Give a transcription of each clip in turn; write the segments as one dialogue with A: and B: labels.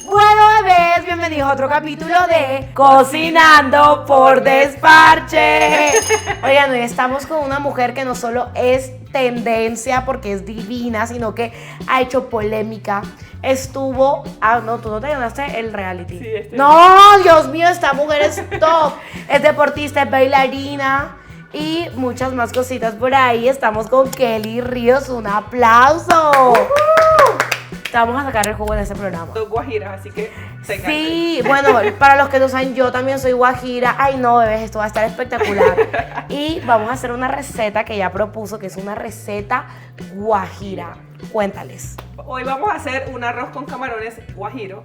A: Bueno, bebés, bienvenidos a otro capítulo de Cocinando por Desparche. Oigan, hoy estamos con una mujer que no solo es tendencia porque es divina, sino que ha hecho polémica. Estuvo... Ah, no, tú no te ganaste el reality.
B: Sí,
A: No, Dios mío, esta mujer es top. Es deportista, es bailarina y muchas más cositas por ahí. Estamos con Kelly Ríos. Un aplauso. Te vamos a sacar el jugo de este programa.
B: Dos guajiras, así que ténganse.
A: Sí, bueno, para los que no saben, yo también soy guajira. Ay, no, bebés, esto va a estar espectacular. Y vamos a hacer una receta que ella propuso, que es una receta guajira. Cuéntales.
B: Hoy vamos a hacer un arroz con camarones guajiro.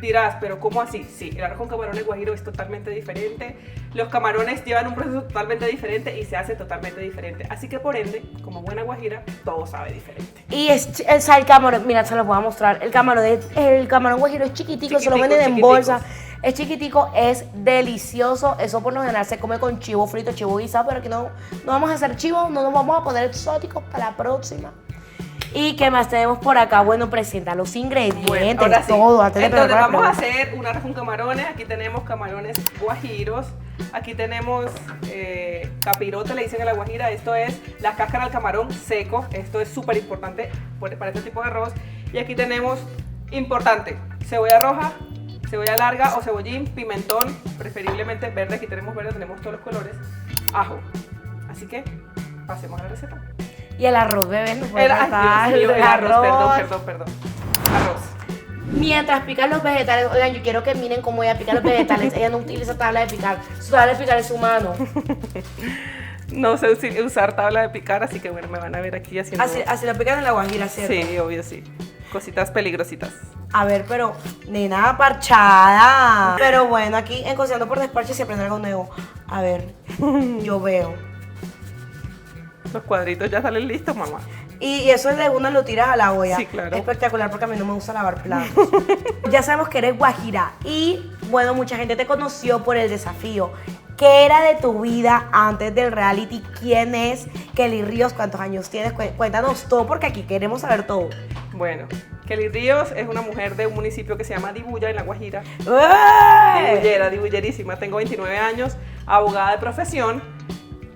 B: Dirás, pero ¿cómo así? Sí, el arroz con camarones guajiro es totalmente diferente. Los camarones llevan un proceso totalmente diferente y se hace totalmente diferente. Así que por ende, como buena guajira, todo sabe diferente.
A: Y el camarón, mira, se los voy a mostrar. El camarón guajiro es chiquitico, se lo venden en
B: chiquitico.
A: bolsa. Es chiquitico, es delicioso. Eso por lo general se come con chivo frito, chivo guisado, pero aquí no vamos a hacer chivo, no nos vamos a poner exóticos para la próxima. ¿Y qué más tenemos por acá? Bueno, presenta los ingredientes,
B: Bueno, ahora sí.
A: todo. Antes de
B: Entonces
A: preparar la
B: vamos a
A: pregunta.
B: hacer un arroz con camarones. Aquí tenemos camarones guajiros. Aquí tenemos capirote, le dicen a la guajira. Esto es la cáscara del camarón seco. Esto es súper importante para este tipo de arroz. Y aquí tenemos, importante, cebolla roja, cebolla larga o cebollín, pimentón, preferiblemente verde. Aquí tenemos verde, tenemos todos los colores. Ajo. Así que pasemos a la receta.
A: Y el arroz, bebé, no puede
B: Ay,
A: faltar.
B: Dios mío,
A: El
B: el arroz,
A: arroz.
B: perdón. Arroz.
A: Mientras pican los vegetales, oigan, yo quiero que miren cómo ella pica los vegetales. Ella no utiliza tabla de picar. Su tabla de picar es su mano.
B: No sé usar tabla de picar, así que bueno, me van a ver aquí haciendo...
A: Así lo pican en la guajira, ¿cierto?
B: Sí, obvio, sí. Cositas peligrositas.
A: A ver, pero, nena, parchada. Pero bueno, aquí en Cocinando por Desparche se aprende algo nuevo. A ver, yo veo.
B: Los cuadritos ya salen listos, mamá.
A: Y eso es de una lo tiras a la olla.
B: Sí, claro.
A: Espectacular porque a mí no me gusta lavar platos. Ya sabemos que eres guajira. Y bueno, mucha gente te conoció por el desafío. ¿Qué era de tu vida antes del reality? ¿Quién es Kelly Ríos? ¿Cuántos años tienes? Cuéntanos todo porque aquí queremos saber todo.
B: Bueno, Kelly Ríos es una mujer de un municipio que se llama Dibuya, en La Guajira.
A: ¡Ey!
B: Dibullerísima. Tengo 29 años, abogada de profesión,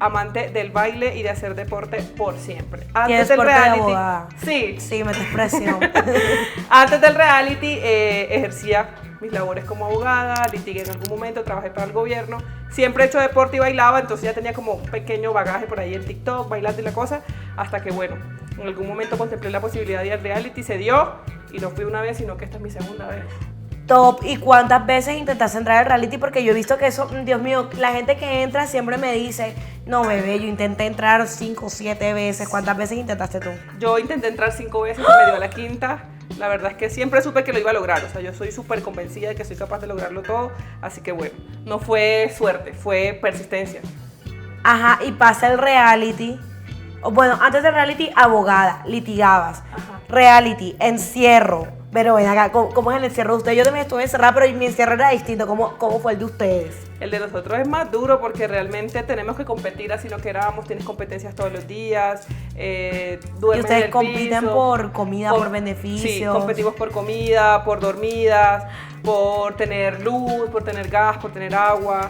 B: amante del baile y de hacer deporte por siempre.
A: ¿Tienes porte de abogada?
B: Sí.
A: Sí, metes presión.
B: Antes del reality ejercía mis labores como abogada, litigué en algún momento, trabajé para el gobierno. Siempre he hecho deporte y bailaba, entonces ya tenía como un pequeño bagaje por ahí en TikTok, bailando y la cosa, hasta que bueno, en algún momento contemplé la posibilidad de ir al reality, se dio, y no fui una vez, sino que esta es mi segunda vez.
A: Top. ¿Y cuántas veces intentaste entrar al reality? Porque yo he visto que eso, Dios mío, la gente que entra siempre me dice, no, bebé, yo intenté entrar 5 o 7 veces. ¿Cuántas veces intentaste tú?
B: Yo intenté entrar 5 veces, me dio la quinta. La verdad es que siempre supe que lo iba a lograr, o sea, yo soy súper convencida de que soy capaz de lograrlo todo, así que bueno, no fue suerte, fue persistencia.
A: Ajá, y pasa el reality. Bueno, antes del reality, abogada, litigabas.
B: Ajá.
A: Reality, encierro. Pero ven acá, ¿cómo es el encierro de ustedes? Yo también estuve encerrada, pero mi encierro era distinto. ¿Cómo fue el de ustedes?
B: El de nosotros es más duro porque realmente tenemos que competir así lo queramos, tienes competencias todos los días, duermes
A: Y ustedes
B: en el
A: compiten
B: piso,
A: por comida, por beneficios.
B: Sí, competimos por comida, por dormidas, por tener luz, por tener gas, por tener agua.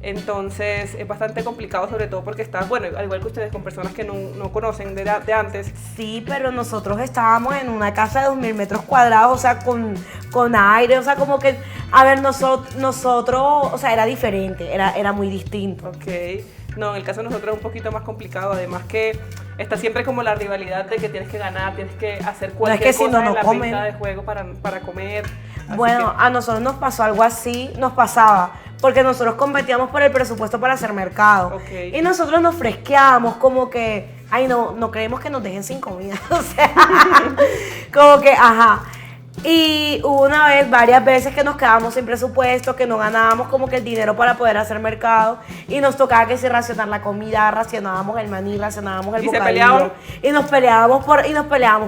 B: Entonces es bastante complicado, sobre todo porque estás, bueno, al igual que ustedes, con personas que no conocen de antes.
A: Sí, pero nosotros estábamos en una casa de 2.000 metros cuadrados, o sea, con aire, o sea, como que, a ver, nosotros, o sea, era diferente, era muy distinto.
B: Ok. No, en el caso de nosotros es un poquito más complicado, además que está siempre como la rivalidad de que tienes que ganar, tienes que hacer cualquier
A: si
B: cosa
A: no
B: en la
A: comen.
B: pista de juego para comer. Así
A: Bueno,
B: que-
A: a nosotros nos pasó algo así, nos pasaba, porque nosotros competíamos por el presupuesto para hacer mercado.
B: Ok.
A: Y nosotros nos fresqueábamos como que, ay, no creemos que nos dejen sin comida, o sea, como que, ajá. Y hubo una vez, varias veces que nos quedábamos sin presupuesto, que no ganábamos como que el dinero para poder hacer mercado y nos tocaba que si racionar la comida, racionábamos el maní, racionábamos el
B: ¿Y se
A: bocadillo.
B: peleaban?
A: Y nos peleábamos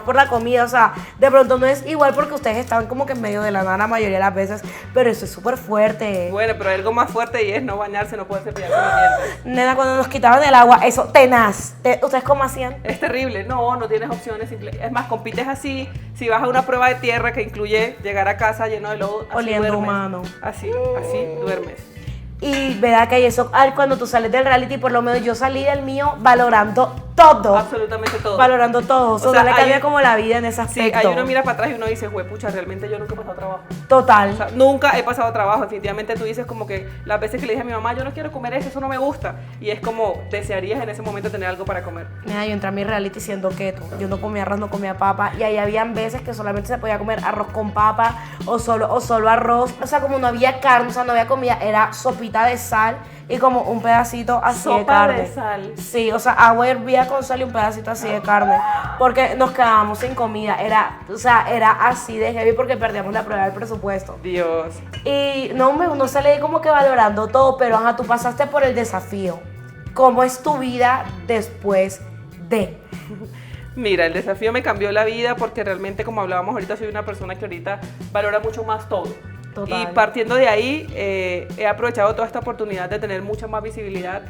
A: por la comida, o sea, de pronto no es igual porque ustedes estaban como que en medio de la nada la mayoría de las veces, pero eso es súper fuerte.
B: Bueno, pero hay algo más fuerte y es no bañarse, no poder cepillarse los dientes.
A: Nena, cuando nos quitaban el agua, eso tenaz. ¿Ustedes cómo hacían?
B: Es terrible, no tienes opciones, es más, compites así, Si vas a una prueba de tierra que incluye llegar a casa lleno de lodo, así
A: Oliendo
B: duermes.
A: humano.
B: Así duermes.
A: Y verdad que eso, cuando tú sales del reality, por lo menos yo salí del mío valorando todo.
B: Absolutamente todo.
A: Valorando todo. O sea, le cambia como la vida en ese
B: Sí,
A: aspecto.
B: ahí uno mira para atrás y uno dice, pucha, realmente yo nunca he pasado trabajo.
A: Total.
B: O sea, nunca he pasado trabajo. Definitivamente tú dices como que las veces que le dije a mi mamá, yo no quiero comer eso no me gusta. Y es como, desearías en ese momento tener algo para comer.
A: Mira, yo entré a mi reality siendo keto. Yo no comía arroz, no comía papa. Y ahí habían veces que solamente se podía comer arroz con papa o solo arroz. O sea, como no había carne, o sea, no había comida, era sopita de sal y como un pedacito así de
B: Sopa
A: carne.
B: de sal.
A: Sí, o sea, agua hervida con sal y un pedacito así de carne. Porque nos quedábamos sin comida. Era así de heavy porque perdíamos la prueba del presupuesto.
B: Dios.
A: Y no, uno sale ahí como que valorando todo, pero ajá, tú pasaste por el desafío. ¿Cómo es tu vida después de?
B: Mira, el desafío me cambió la vida porque realmente, como hablábamos ahorita, soy una persona que ahorita valora mucho más todo.
A: Total.
B: Y partiendo de ahí, he aprovechado toda esta oportunidad de tener mucha más visibilidad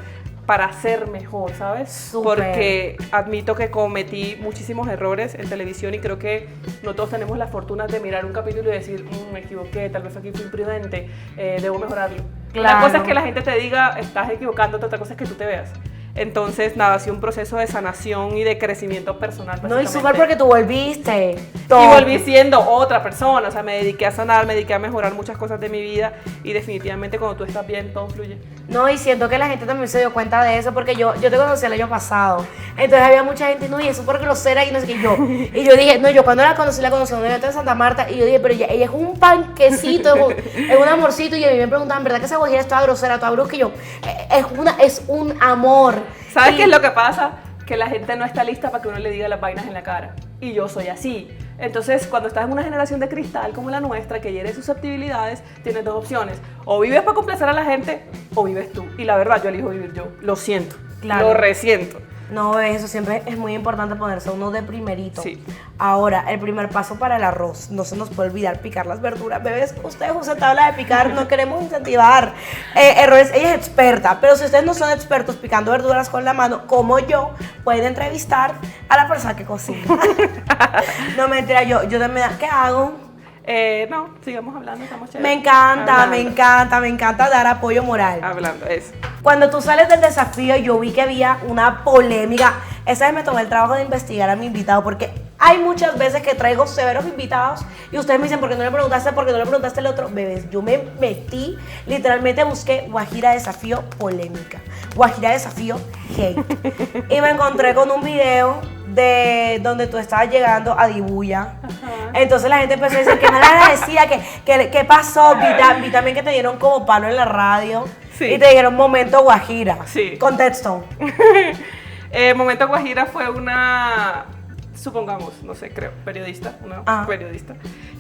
B: para ser mejor, ¿sabes?
A: Súper.
B: Porque admito que cometí muchísimos errores en televisión y creo que no todos tenemos la fortuna de mirar un capítulo y decir, me equivoqué, tal vez aquí fui imprudente, debo mejorarlo.
A: Claro.
B: Una cosa es que la gente te diga, estás equivocándote, otra cosa es que tú te veas. Entonces, nada, ha sido un proceso de sanación y de crecimiento personal.
A: No, y
B: básicamente.
A: súper porque tú volviste.
B: Y volví siendo otra persona, o sea, me dediqué a sanar, me dediqué a mejorar muchas cosas de mi vida y definitivamente cuando tú estás bien, todo fluye.
A: No, y siento que la gente también se dio cuenta de eso porque yo te conocí el año pasado. Entonces había mucha gente, no, y es súper grosera y no sé qué. Y yo dije, no, yo cuando la conocí en un evento de Santa Marta y yo dije, pero ella es un panquecito, es un amorcito. Y a mí me preguntaban, ¿verdad que esa guajira es toda grosera, toda brusca? Y yo, es un amor.
B: ¿Sabes qué es lo que pasa? Que la gente no está lista para que uno le diga las vainas en la cara. Y yo soy así. Entonces, cuando estás en una generación de cristal como la nuestra, que hiere susceptibilidades, tienes dos opciones. O vives para complacer a la gente, o vives tú. Y la verdad, yo elijo vivir yo. Lo siento.
A: Claro.
B: Lo resiento.
A: No, eso siempre es muy importante ponerse uno de primerito.
B: Sí.
A: Ahora, el primer paso para el arroz. No se nos puede olvidar picar las verduras. Bebés, ustedes usan tabla de picar, no queremos incentivar errores. Ella es experta, pero si ustedes no son expertos picando verduras con la mano, como yo, pueden entrevistar a la persona que cocina. No, mentira, yo también, ¿qué hago?
B: No, sigamos hablando, estamos chéveres.
A: Me encanta,
B: Hablando.
A: me encanta dar apoyo moral.
B: Hablando, eso.
A: Cuando tú sales del desafío, yo vi que había una polémica. Esa vez me tomé el trabajo de investigar a mi invitado, porque hay muchas veces que traigo severos invitados y ustedes me dicen, ¿por qué no le preguntaste? ¿Por qué no le preguntaste al otro? Bebés, yo me metí, literalmente busqué Guajira Desafío polémica, Guajira Desafío hate. Y me encontré con un video de donde tú estabas llegando a Dibuya. Entonces la gente empezó a decir que mal agradecida, que pasó, vi también que te dieron como palo en la radio.
B: Sí.
A: Y te dijeron momento Guajira.
B: Sí.
A: Contexto.
B: Momento Guajira fue una, supongamos, no sé, creo, periodista,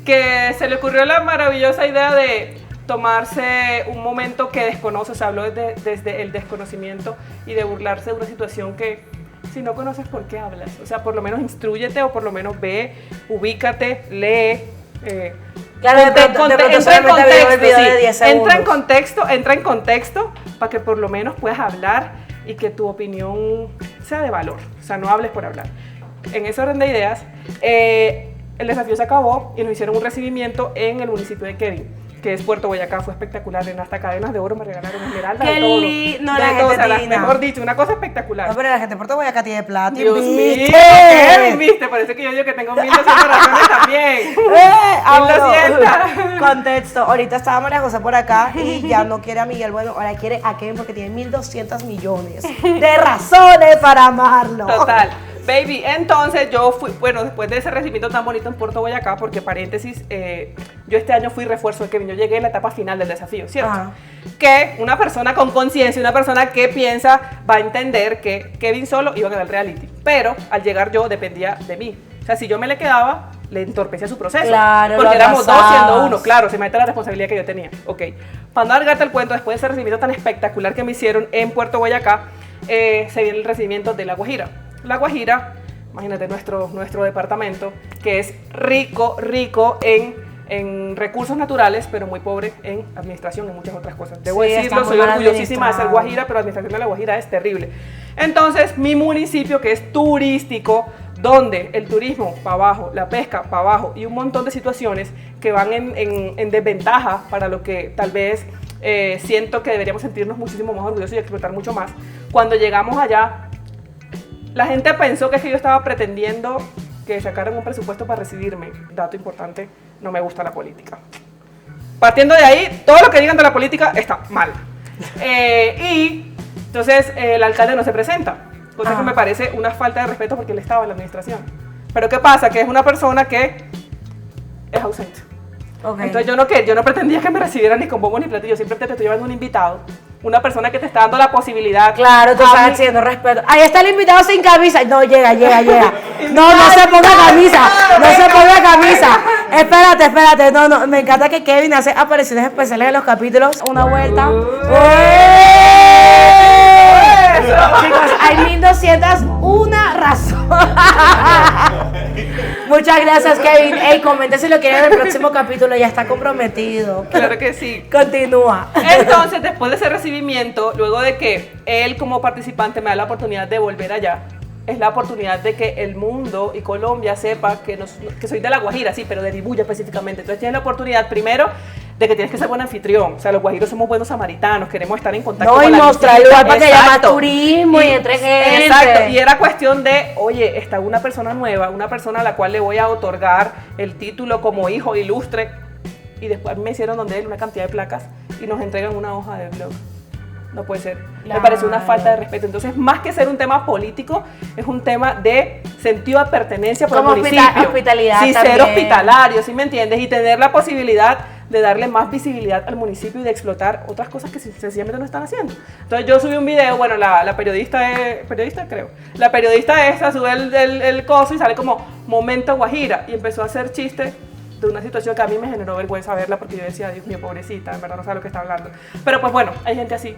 B: que se le ocurrió la maravillosa idea de tomarse un momento que desconoce, se habló desde el desconocimiento y de burlarse de una situación que si no conoces, ¿por qué hablas? O sea, por lo menos instrúyete o por lo menos ve, ubícate, lee.
A: Claro, de pronto solamente veo el video de 10 segundos.
B: Entra en contexto para que por lo menos puedas hablar y que tu opinión sea de valor. O sea, no hables por hablar. En ese orden de ideas, el desafío se acabó y nos hicieron un recibimiento en el municipio de Kevin, que es Puerto Boyacá. Fue espectacular, en hasta cadenas de oro me regalaron esmeraldas,
A: Qué
B: de todo.
A: lindo,
B: de
A: la
B: todo,
A: gente
B: o sea,
A: linda.
B: mejor dicho, una cosa espectacular.
A: No, pero la gente de Puerto Boyacá tiene plata.
B: Dios mío,
A: ¿viste?
B: Kevin, viste, parece que yo digo que tengo 1200 razones también.
A: Bueno, contexto. Ahorita estaba María José por acá y ya no quiere a Miguel, bueno, ahora quiere a Kevin porque tiene 1.200 millones de razones para amarlo.
B: Total. Baby, entonces yo fui, bueno, después de ese recibimiento tan bonito en Puerto Boyacá, porque paréntesis, yo este año fui refuerzo de Kevin, yo llegué en la etapa final del desafío, ¿cierto?
A: Ajá.
B: Que una persona con conciencia, una persona que piensa, va a entender que Kevin solo iba a ganar el reality, pero al llegar yo dependía de mí. O sea, si yo me le quedaba, le entorpecía su proceso.
A: Claro,
B: porque
A: lo
B: éramos dos
A: atrasabas.
B: siendo uno, claro, se mete la responsabilidad que yo tenía. Ok, para no alargarte el cuento, después de ese recibimiento tan espectacular que me hicieron en Puerto Boyacá, se viene el recibimiento de La Guajira. La Guajira, imagínate nuestro departamento, que es rico en recursos naturales, pero muy pobre en administración y muchas otras cosas. Debo
A: Sí,
B: decirlo,
A: está
B: soy
A: muy mal
B: orgullosísima de ser
A: administrado.
B: Guajira, pero la administración de La Guajira es terrible. Entonces, mi municipio, que es turístico, donde el turismo para abajo, la pesca para abajo y un montón de situaciones que van en desventaja para lo que tal vez siento que deberíamos sentirnos muchísimo más orgullosos y explotar mucho más. Cuando llegamos allá, la gente pensó que yo estaba pretendiendo que sacaran un presupuesto para recibirme. Dato importante, no me gusta la política. Partiendo de ahí, todo lo que digan de la política está mal. Y entonces el alcalde no se presenta, cosa que me parece una falta de respeto porque él estaba en la administración. Pero ¿qué pasa? Que es una persona que es ausente.
A: Okay.
B: Entonces yo no pretendía que me recibieran ni con bombo ni platillo, siempre te estoy llevando un invitado, una persona que te está dando la posibilidad.
A: Claro, tú estás haciendo respeto. Ahí está el invitado sin camisa. No, llega. No se ponga camisa. No se ponga camisa. Espérate. No, me encanta que Kevin hace apariciones especiales en los capítulos. Una vuelta. Chicos, hay 1201 razón. Muchas gracias, Kevin. Ey, comente si lo quieren en el próximo capítulo, ya está comprometido.
B: Claro que sí.
A: Continúa.
B: Entonces, después de ese recibimiento, luego de que él como participante me da la oportunidad de volver allá, es la oportunidad de que el mundo y Colombia sepa que soy de La Guajira, sí, pero de Dibuya específicamente. Entonces tienes la oportunidad primero de que tienes que ser buen anfitrión. O sea, los guajiros somos buenos samaritanos, queremos estar en contacto con la gente.
A: No, y mostrar lugar para que llama turismo y entre gente.
B: Exacto, y era cuestión de, oye, está una persona nueva, una persona a la cual le voy a otorgar el título como hijo ilustre. Y después me hicieron donde él una cantidad de placas y nos entregan una hoja de blog. No puede ser.
A: Claro.
B: Me parece una falta de respeto. Entonces, más que ser un tema político, es un tema de sentido de pertenencia por el municipio.
A: Hospitalidad
B: sí,
A: también.
B: Ser hospitalario, ¿sí me entiendes? Y tener la posibilidad de darle más visibilidad al municipio y de explotar otras cosas que sencillamente no están haciendo. Entonces, yo subí un video, bueno, la periodista creo. La periodista esta sube el coso y sale como Momento Guajira y empezó a hacer chistes de una situación que a mí me generó vergüenza verla porque yo decía, Dios mío, pobrecita, en verdad no sabe lo que está hablando. Pero pues bueno, hay gente así.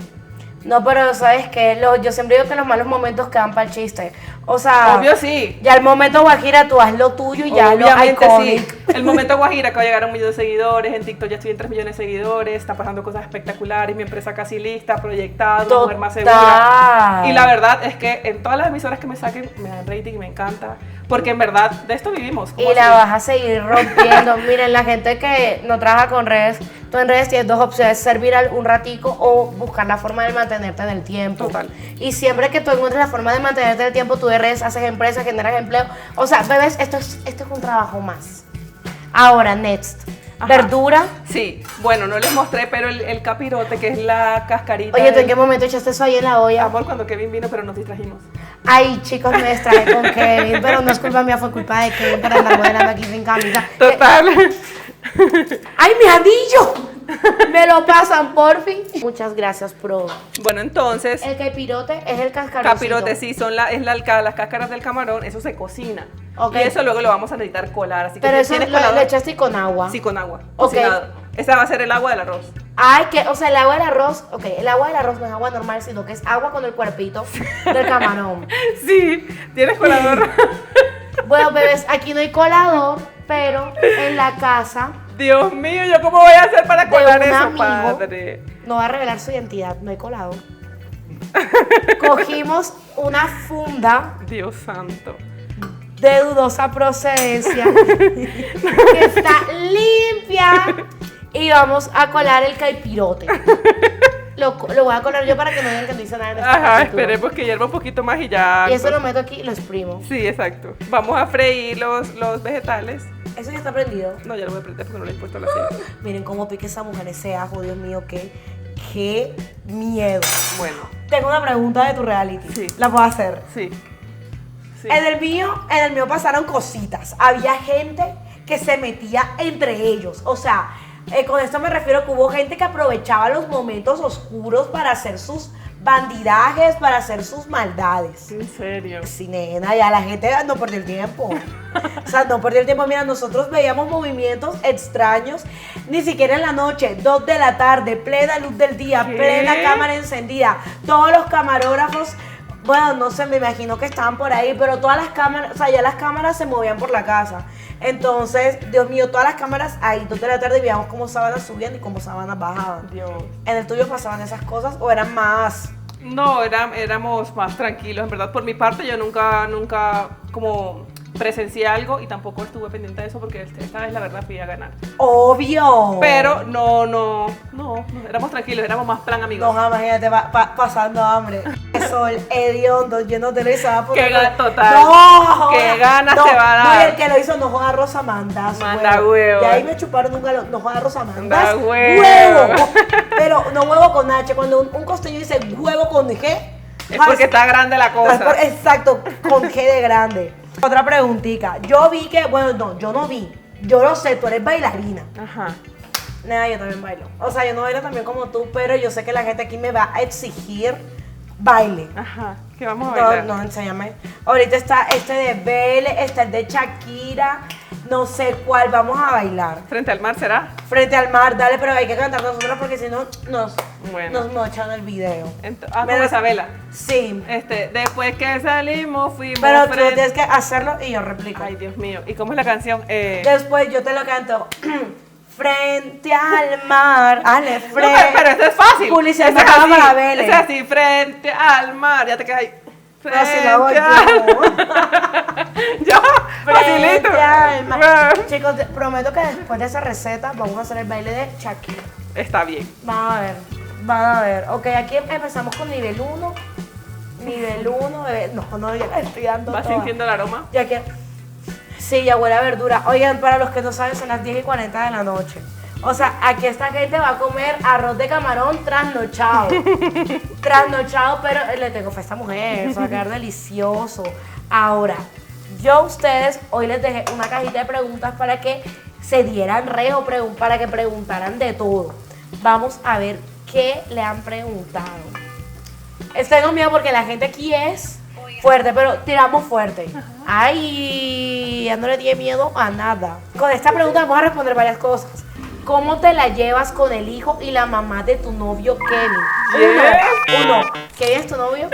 A: No, pero ¿sabes qué? Yo siempre digo que los malos momentos quedan para el chiste. O sea,
B: obvio sí.
A: Ya el momento Guajira, tú haz lo tuyo y ya
B: obviamente
A: lo
B: sí.
A: iconic.
B: El momento Guajira, que va a llegar a 1 millón de seguidores, en TikTok ya estoy en 3 millones de seguidores, está pasando cosas espectaculares, mi empresa casi lista, proyectada, una mujer más segura. Y la verdad es que en todas las emisoras que me saquen, me dan rating y me encanta, porque en verdad de esto vivimos.
A: Y la vas a seguir rompiendo. Miren, la gente que no trabaja con redes, tú en redes tienes 2 opciones, ser viral un ratico o buscar la forma de mantenerte en el tiempo.
B: Total.
A: Y siempre que tú encuentres la forma de mantenerte en el tiempo, tú de redes haces empresa, generas empleo. O sea, bebés, esto es un trabajo más. Ahora, next.
B: Ajá.
A: Verdura.
B: Sí, bueno, no les mostré, pero el capirote, que es la cascarita.
A: Oye, ¿tú en qué momento echaste eso ahí en la olla?
B: Amor, cuando Kevin vino, pero nos distrajimos.
A: Ay, chicos, me distraje con Kevin, pero no es culpa mía, fue culpa de Kevin para andar modelando aquí sin camisa.
B: Total.
A: ¡Ay, mi anillo! Me lo pasan, por fin. Muchas gracias, pro.
B: Bueno, entonces,
A: El capirote es el cascarón.
B: capirote, sí, las cáscaras del camarón, eso se cocina.
A: Ok.
B: Y eso luego lo vamos a necesitar colar, así que
A: Pero eso
B: ¿tienes
A: lo
B: colador?
A: echaste con agua.
B: Sí, con agua,
A: Ok.
B: cocinado. Esa va a ser el agua del arroz.
A: Ay, o sea, el agua del arroz, el agua del arroz no es agua normal, sino que es agua con el cuerpito del camarón.
B: Sí, ¿tienes colador?
A: Bueno, bebés, aquí no hay colador, pero en la casa
B: Dios mío, ¿yo cómo voy a hacer para colar
A: de un
B: eso,
A: amigo,
B: padre?
A: no va a revelar su identidad, no hay colador. Cogimos una funda
B: Dios santo.
A: de dudosa procedencia que está limpia y vamos a colar el caipirote. Lo voy a colar yo para que no digan que no hice nada en este
B: Ajá,
A: capítulo.
B: esperemos que hierva un poquito más y ya.
A: Y eso lo meto aquí y lo exprimo.
B: Sí, exacto. Vamos a freír los vegetales.
A: Eso ya está prendido.
B: No, ya lo voy a prender porque no le he puesto la aceite.
A: Miren cómo pique esa mujer ese ajo, Dios mío, qué miedo.
B: Bueno,
A: Tengo una pregunta de tu reality.
B: Sí.
A: ¿La puedo hacer?
B: sí. Sí.
A: En el mío pasaron cositas. Había gente que se metía entre ellos. O sea, con esto me refiero que hubo gente que aprovechaba los momentos oscuros para hacer sus bandidajes, para hacer sus maldades.
B: En serio.
A: Sí, nena, ya la gente no perdió el tiempo. O sea, no perdió el tiempo. Mira, nosotros veíamos movimientos extraños, ni siquiera en la noche, 2 de la tarde, plena luz del día,
B: ¿Qué?
A: plena cámara encendida. Todos los camarógrafos, bueno, no sé, me imagino que estaban por ahí, pero todas las cámaras, o sea, ya las cámaras se movían por la casa. Entonces, Dios mío, todas las cámaras ahí, 2 de la tarde, veíamos cómo sábanas subían y cómo sábanas bajaban.
B: Dios.
A: ¿En el tuyo pasaban esas cosas o eran más?
B: No, éramos más tranquilos, en verdad. Por mi parte, yo nunca como presencié algo y tampoco estuve pendiente de eso porque esta vez la verdad fui a ganar.
A: Obvio.
B: Pero no, éramos tranquilos, éramos más plan amigos.
A: No, imagínate, pasando hambre. Sol hediondo, lleno de risa.
B: Qué total.
A: No,
B: qué ganas
A: no,
B: te va a
A: no, y
B: dar.
A: el que lo hizo no joda Rosa Mandas.
B: Manda huevo.
A: Y ahí me chuparon un galón, no joda Rosa Mandas.
B: Manda huevo.
A: Huevo. Pero no huevo con H. Cuando un costeño dice huevo con G,
B: Es porque está grande la cosa.
A: Exacto, con G de grande. Otra preguntita. Yo vi que, bueno, no, yo no vi. Yo lo sé, tú eres bailarina.
B: Ajá.
A: Nada, yo también bailo. O sea, yo no bailo también como tú, pero yo sé que la gente aquí me va a exigir baile.
B: Ajá. ¿Qué vamos a bailar?
A: No, enséñame. Ahorita está este de Belle, está el de Shakira, no sé cuál vamos a bailar.
B: ¿Frente al mar será?
A: Frente al mar, dale, pero hay que cantar nosotros porque si no nos mochan el video.
B: Con Isabela.
A: Sí.
B: Después que salimos fuimos
A: Pero tú tienes que hacerlo y yo replico.
B: Ay, Dios mío. ¿Y cómo es la canción?
A: Después yo te lo canto. Frente al mar. Ale,
B: No, pero eso es fácil.
A: Publicidad
B: Eso es
A: pagada
B: así,
A: para Belle.
B: eso es así, frente al mar. Ya te quedas ahí.
A: Así lo hago yo.
B: Ya, facilito.
A: Frente al mar. Chicos, prometo que después de esa receta vamos a hacer el baile de Shakira.
B: Está bien.
A: Van a ver. Ok, aquí empezamos con nivel 1. Nivel 1, no, ya la estoy dando
B: ¿Vas
A: toda.
B: sintiendo el aroma?
A: Ya que, sí, ya huele a verdura. Oigan, para los que no saben, son las 10:40 de la noche. O sea, aquí esta gente va a comer arroz de camarón trasnochado. Trasnochado, pero le tengo fe a esta mujer, eso va a quedar delicioso. Ahora, yo a ustedes hoy les dejé una cajita de preguntas para que se dieran rejo, para que preguntaran de todo. Vamos a ver qué le han preguntado. Tengo miedo porque la gente aquí es fuerte, pero tiramos fuerte. Ay, ya no le tiene miedo a nada. Con esta pregunta vamos a responder varias cosas. ¿Cómo te la llevas con el hijo y la mamá de tu novio Kevin? Uno. ¿Kevin es tu novio?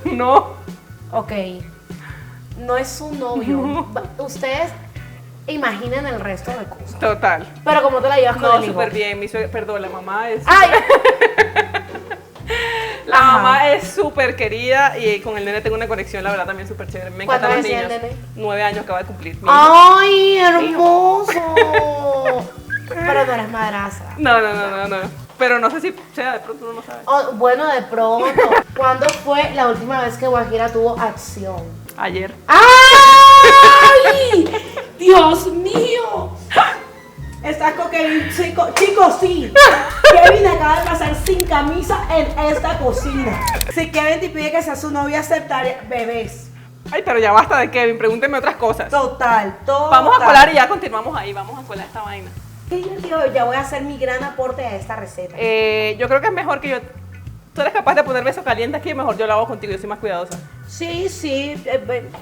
B: No.
A: Ok. No es su novio. Ustedes imaginen el resto de cosas.
B: Total.
A: Pero ¿cómo te la llevas con
B: No,
A: el hijo?
B: súper bien. Perdón, la mamá es...
A: ¡Ay!
B: La
A: Ajá.
B: mamá es súper querida y con el nene tengo una conexión, la verdad, también súper chévere. Me encantan los
A: ¿Cuántos años
B: niños.
A: tiene el nene?
B: 9 años acaba de cumplir.
A: ¡Ay, hermoso! Pero no eres madrastra.
B: No. Pero no sé si sea, de pronto uno no sabe.
A: Oh, bueno, de pronto. ¿Cuándo fue la última vez que Guajira tuvo acción?
B: Ayer.
A: ¡Ay! ¡Dios mío! Estás con Kevin, chicos, sí. Kevin acaba de pasar sin camisa en esta cocina. Si Kevin te pide que sea su novia, aceptaría bebés.
B: Ay, pero ya basta de Kevin, pregúntenme otras cosas.
A: Total.
B: Vamos a colar y ya continuamos ahí, vamos a colar esta vaina.
A: Qué divertido, ya voy a hacer mi gran aporte a esta receta.
B: Yo creo que es mejor que yo... Tú eres capaz de poner beso caliente aquí, mejor yo lo hago contigo, yo soy más cuidadosa.
A: Sí,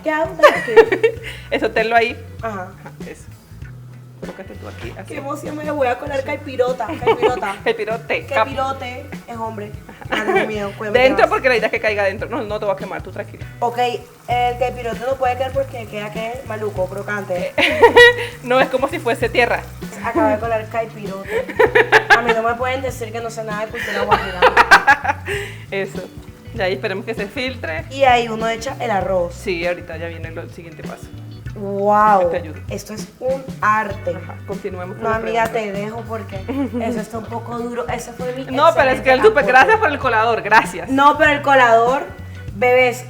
A: ¿qué hago?
B: Eso, tenlo ahí.
A: Ajá.
B: Ajá, eso. Colócate tú aquí, así.
A: Qué emoción, me voy a colar caipirota.
B: El pirote.
A: Que pirote es hombre. Ah, Dios mío, cuídame.
B: Dentro porque la idea es que caiga dentro. No te va a quemar, tú tranquila.
A: Ok, el capirote no puede caer porque queda que maluco, crocante.
B: No, es como si fuese tierra.
A: Acabo de colar caipirote. A mí no me pueden decir que no sé nada de cultura guajira.
B: Eso. Y ahí esperemos que se filtre.
A: Y ahí uno echa el arroz.
B: Sí, ahorita ya viene el siguiente paso.
A: Wow,
B: Te ayudo.
A: esto es un arte.
B: Ajá, continuemos con
A: No,
B: la
A: amiga,
B: pregunta.
A: te dejo porque eso está un poco duro. Ese fue mi
B: No, pero es que el
A: excelente
B: súper.
A: aporte.
B: Gracias por el colador, gracias.
A: No, pero el colador, bebés,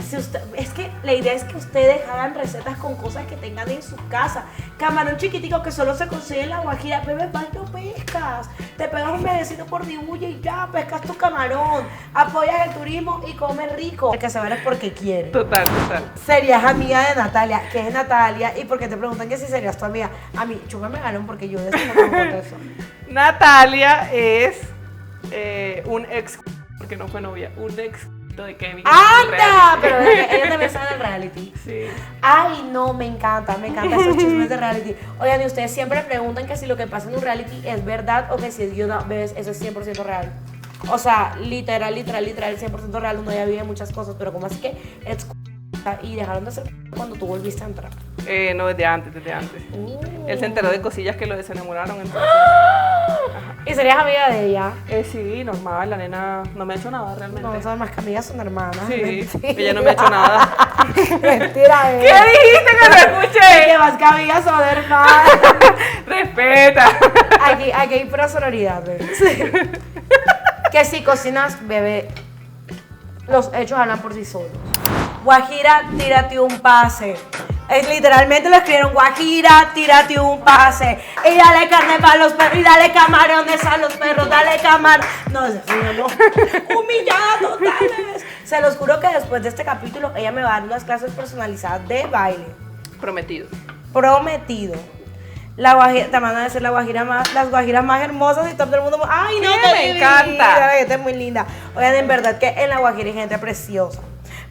A: es que la idea es que ustedes hagan recetas con cosas que tengan en su casa. Camarón chiquitico que solo se consigue en la Guajira, bebés, vas y lo pescas. Te pegas un viajecito por Dibuya y ya, pescas tu camarón. Apoyas el turismo y comes rico. El que se va es porque quiere.
B: Total.
A: Serías amiga de Natalia. ¿Qué es Natalia? Y porque te preguntan que si serías tu amiga. A mí, chúpame galón porque yo de eso no tengo eso.
B: Natalia es un ex, porque no fue novia, un ex de Kevin.
A: ¡Anda! Pero ella también sabe del reality.
B: Sí.
A: Ay, no, me encanta esos chismes de reality. Oigan, y ustedes siempre preguntan que si lo que pasa en un reality es verdad o que si es guion. Ves, eso es 100% real. O sea, literal, 100% real. Uno ya vive muchas cosas, pero como así que es y dejaron de ser cuando tú volviste a entrar.
B: No, desde antes. Él se enteró de cosillas que lo desenamoraron, entonces...
A: ¿Y serías amiga de ella?
B: Sí, normal, la nena no me ha hecho nada realmente.
A: No, son más que amigas, son hermanas.
B: Sí,
A: Mentira.
B: ella no me ha hecho nada.
A: Mentira,
B: ¿Qué dijiste que no escuché?
A: Que más que amigas son hermanas.
B: Respeta.
A: Aquí hay pura sonoridad, bebé. Sí. Que si cocinas, bebé, los hechos hablan por sí solos. Guajira, tírate un pase. Literalmente lo escribieron, Guajira, tírate un pase. Y dale carne para los perros, y dale camarones a los perros, dale camar. No, ese señor no. Humillada total. Se los juro que después de este capítulo, ella me va a dar unas clases personalizadas de baile.
B: Prometido.
A: Prometido. La guajira, te van a decir las guajiras más hermosas y todo el mundo. Ay, no,
B: Sí,
A: qué
B: me
A: divina,
B: encanta.
A: la gente es muy linda. Oigan, en verdad que en la Guajira hay gente preciosa.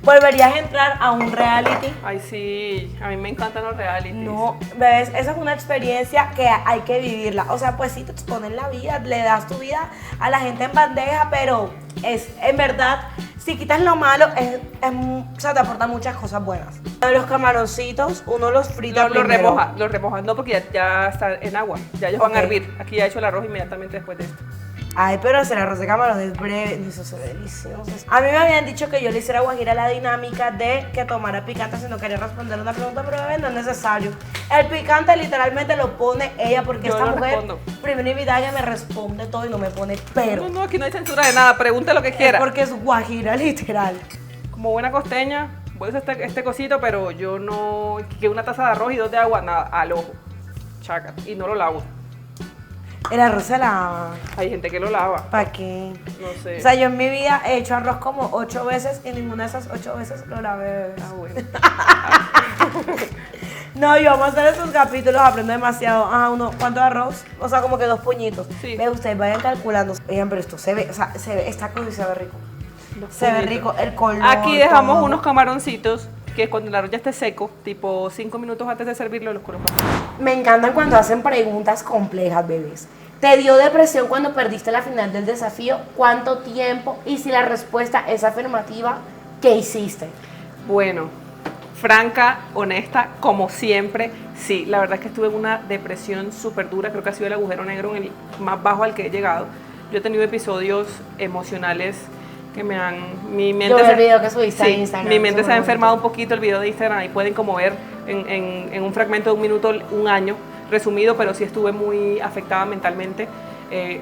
A: ¿Volverías a entrar a un reality?
B: Ay, sí, a mí me encantan los realities.
A: No, ves, esa es una experiencia que hay que vivirla. O sea, pues sí te exponen la vida, le das tu vida a la gente en bandeja, pero es en verdad, si quitas lo malo, o sea, te aporta muchas cosas buenas. Los camaroncitos, uno los frita
B: Los
A: primero.
B: remoja, no porque ya está en agua, ya ellos van a
A: Ok.
B: hervir. Aquí ya he hecho el arroz inmediatamente después de esto.
A: Ay, pero hacer arroz de camarón es breve, eso es delicioso. A mí me habían dicho que yo le hiciera a Guajira la dinámica de que tomara picante si no quería responder una pregunta, pero bebé, no es necesario. El picante literalmente lo pone ella porque
B: Yo
A: esta
B: lo
A: mujer,
B: respondo.
A: primera invitada que me responde todo y no me pone pero.
B: No, aquí no hay censura de nada, pregunte lo que
A: Es
B: quiera.
A: porque es Guajira, literal.
B: Como buena costeña, voy a usar este cosito, pero yo no... Que una taza de arroz y 2 de agua, nada, al ojo. Chaca. Y no lo lavo.
A: El arroz se lava.
B: Hay gente que lo lava,
A: ¿Para qué?
B: no sé.
A: O sea, yo en mi vida he hecho arroz como 8 veces y ninguna de esas 8 veces lo lavé, bebé.
B: Ah, bueno.
A: No, yo vamos a hacer estos capítulos, aprendo demasiado. Uno, ¿cuánto arroz? O sea, como que 2 puñitos.
B: Sí.
A: Ve, ustedes vayan calculando. Oigan, pero esto se ve, o sea, esta cosa se ve rico. Se ve rico, el color.
B: Aquí dejamos
A: todo.
B: unos camaroncitos que cuando el arroz ya esté seco, tipo 5 minutos antes de servirlo, los colocamos.
A: Me encantan cuando hacen preguntas complejas, bebés. ¿Te dio depresión cuando perdiste la final del desafío? ¿Cuánto tiempo? Y si la respuesta es afirmativa, ¿qué hiciste?
B: Bueno, franca, honesta, como siempre, sí. La verdad es que estuve en una depresión súper dura. Creo que ha sido el agujero negro en el más bajo al que he llegado. Yo he tenido episodios emocionales que me han... Mi mente
A: Yo vi el video que subiste a
B: sí,
A: Instagram.
B: mi mente se ha
A: súper
B: enfermado un
A: bonito.
B: poquito, el video de Instagram. Ahí pueden como ver en un fragmento de 1 minuto, un año resumido, pero sí estuve muy afectada mentalmente.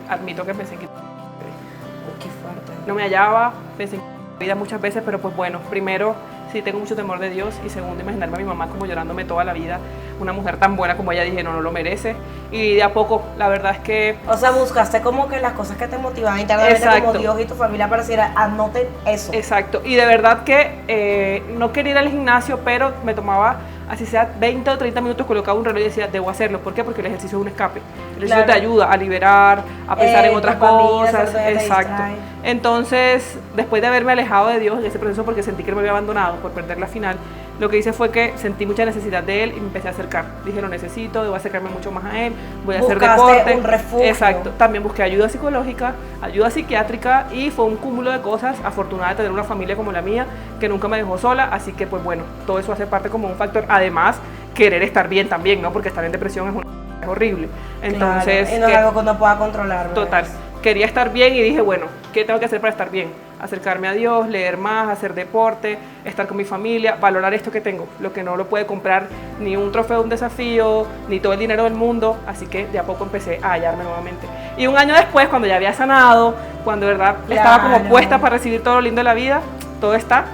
B: Admito que pensé que
A: Qué fuerte.
B: no me hallaba, pensé en la vida muchas veces, pero pues bueno, primero sí tengo mucho temor de Dios y segundo imaginarme a mi mamá como llorándome toda la vida, una mujer tan buena como ella, dije no lo merece, y de a poco la verdad es que
A: O sea, buscaste como que las cosas que te motivaban internamente,
B: Exacto.
A: como Dios y tu familia pareciera, anoten eso.
B: exacto, y de verdad que no quería ir al gimnasio, pero me tomaba así sea 20 o 30 minutos, colocaba un reloj y decía, debo hacerlo. ¿Por qué? Porque el ejercicio es un escape. El ejercicio
A: Claro.
B: te ayuda a liberar, a pensar en otras
A: dopamina,
B: cosas.
A: sobre todo te
B: Exacto.
A: distrae.
B: Entonces, después de haberme alejado de Dios en ese proceso porque sentí que me había abandonado por perder la final, lo que hice fue que sentí mucha necesidad de Él y me empecé a acercar. Dije, lo necesito, debo acercarme mucho más a Él, voy a hacer
A: Buscaste
B: deporte.
A: un refugio.
B: Exacto. También busqué ayuda psicológica, ayuda psiquiátrica y fue un cúmulo de cosas. Afortunada de tener una familia como la mía que nunca me dejó sola, así que pues bueno, todo eso hace parte como un factor. Además, querer estar bien también, ¿no? Porque estar en depresión es horrible. Entonces,
A: Claro, y no es algo que uno pueda controlar. ¿verdad?
B: total, quería estar bien y dije, bueno, ¿qué tengo que hacer para estar bien? Acercarme a Dios, leer más, hacer deporte, estar con mi familia, valorar esto que tengo, lo que no lo puede comprar ni un trofeo de un desafío, ni todo el dinero del mundo, así que de a poco empecé a hallarme nuevamente. Y un año después, cuando ya había sanado, cuando de verdad estaba como
A: Claro.
B: puesta para recibir todo lo lindo de la vida, todo está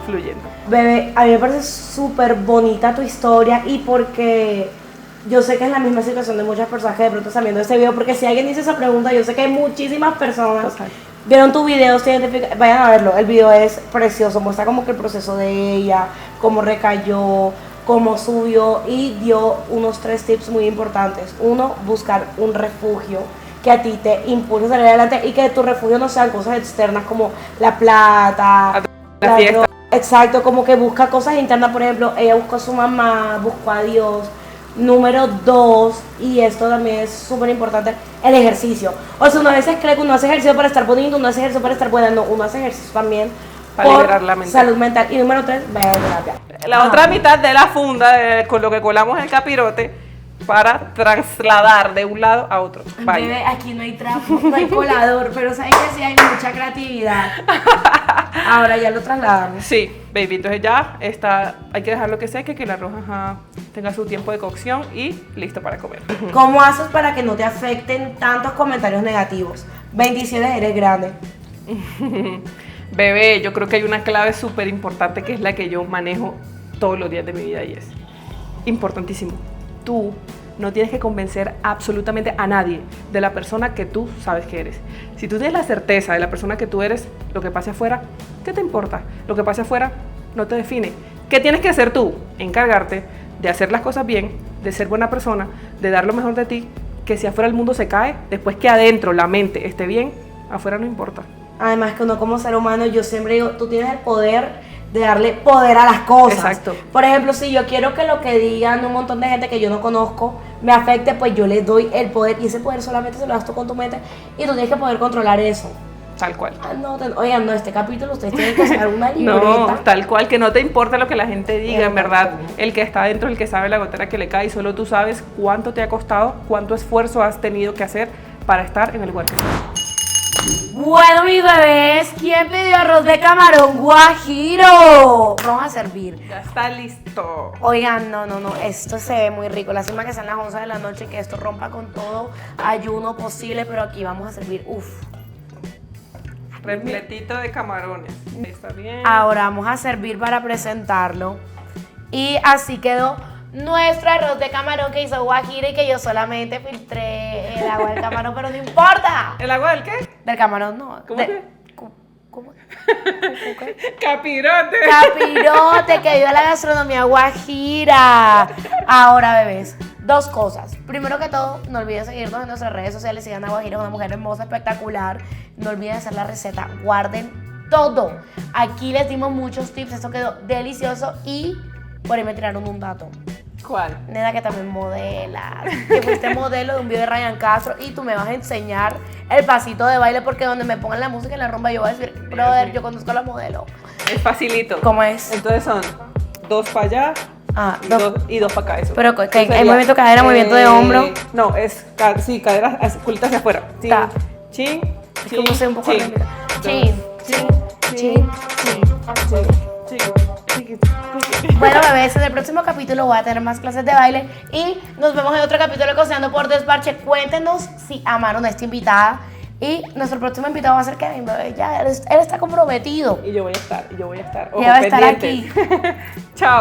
B: fluyendo.
A: Bebé, a mí me parece súper bonita tu historia y porque yo sé que es la misma situación de muchas personas que de pronto están viendo este video, porque si alguien dice esa pregunta, yo sé que hay muchísimas personas
B: Total.
A: vieron tu video, se identifican, vayan a verlo, el video es precioso, muestra como que el proceso de ella, cómo recayó, cómo subió y dio unos 3 tips muy importantes. Uno, buscar un refugio que a ti te impulse a salir adelante y que tu refugio no sean cosas externas como la plata,
B: La fiesta.
A: droga. Exacto, como que busca cosas internas, por ejemplo, ella buscó a su mamá, buscó a Dios. Número 2, y esto también es súper importante, el ejercicio. O sea, uno a veces cree que uno hace ejercicio para estar bonito, uno hace ejercicio para estar buena, no, uno hace ejercicio también
B: Para
A: por
B: liberar la mente.
A: salud mental. Y número 3, vaya a terapia.
B: La otra mitad de la funda, con lo que colamos el capirote, para trasladar de un lado a otro. Vaya.
A: Bebé, aquí no hay trapo, no hay colador, pero saben que sí hay mucha creatividad. Ahora ya lo trasladamos.
B: Sí, baby, entonces ya está, hay que dejarlo que seque, que el arroz tenga su tiempo de cocción y listo para comer.
A: ¿Cómo haces para que no te afecten tantos comentarios negativos? Bendiciones, eres grande.
B: Bebé, yo creo que hay una clave súper importante que es la que yo manejo todos los días de mi vida y es importantísimo. Tú no tienes que convencer absolutamente a nadie de la persona que tú sabes que eres. Si tú tienes la certeza de la persona que tú eres, lo que pase afuera, ¿qué te importa? Lo que pase afuera no te define. ¿Qué tienes que hacer tú? Encargarte de hacer las cosas bien, de ser buena persona, de dar lo mejor de ti, que si afuera el mundo se cae, después que adentro la mente esté bien, afuera no importa.
A: Además que uno como ser humano, yo siempre digo, tú tienes el poder de darle poder a las cosas.
B: Exacto.
A: Por ejemplo, si yo quiero que lo que digan un montón de gente que yo no conozco me afecte, pues yo les doy el poder y ese poder solamente se lo das tú con tu mente y tú tienes que poder controlar eso.
B: Tal cual.
A: Ah, no, oigan, no, este capítulo ustedes tienen que hacer una libreta.
B: No, tal cual, que no te importa lo que la gente diga, en verdad.
A: Exacto.
B: El que está adentro, el que sabe la gotera que le cae, y solo tú sabes cuánto te ha costado, cuánto esfuerzo has tenido que hacer para estar en el lugar que estás.
A: Bueno, mis bebés, ¿quién pidió arroz de camarón guajiro? Vamos a servir.
B: Ya está listo.
A: Oigan, no, esto se ve muy rico. Lástima que sean las 11 de la noche y que esto rompa con todo ayuno posible, pero aquí vamos a servir,
B: Repletito de camarones. Está bien.
A: Ahora vamos a servir para presentarlo. Y así quedó nuestro arroz de camarón que hizo guajiro y que yo solamente filtré el agua del camarón, pero no importa.
B: ¿El agua del qué?
A: Del camarón no.
B: ¿Cómo que?
A: ¿Cómo?
B: Capirote.
A: Capirote que ayuda a la gastronomía guajira. Ahora, bebés, dos cosas. Primero que todo, no olviden seguirnos en nuestras redes sociales. Sigan a Guajira, una mujer hermosa, espectacular. No olviden hacer la receta. Guarden todo. Aquí les dimos muchos tips. Esto quedó delicioso. Y por ahí me tiraron un dato.
B: ¿Cuál?
A: Nena, que también modelas, que fuiste modelo de un video de Ryan Castro y tú me vas a enseñar el pasito de baile porque donde me pongan la música en la rumba yo voy a decir, brother, yo conduzco a la modelo.
B: Es facilito.
A: ¿Cómo es?
B: Entonces son 2 para allá y dos para acá. Eso.
A: Pero que
B: Entonces
A: hay
B: sería,
A: movimiento de cadera, movimiento de hombro.
B: No, es sí, cadera, culita hacia afuera. Chin,
A: Ta.
B: chin,
A: Es como sé un poco
B: chin,
A: lenta. Chin, chin. Bueno, bebés, en el próximo capítulo voy a tener más clases de baile y nos vemos en otro capítulo de Cocinando por Desparche. Cuéntenos si amaron a esta invitada y nuestro próximo invitado va a ser Kevin, bebé. Ya, él está comprometido.
B: Y yo voy a estar.
A: Ya va a estar aquí.
B: Chao.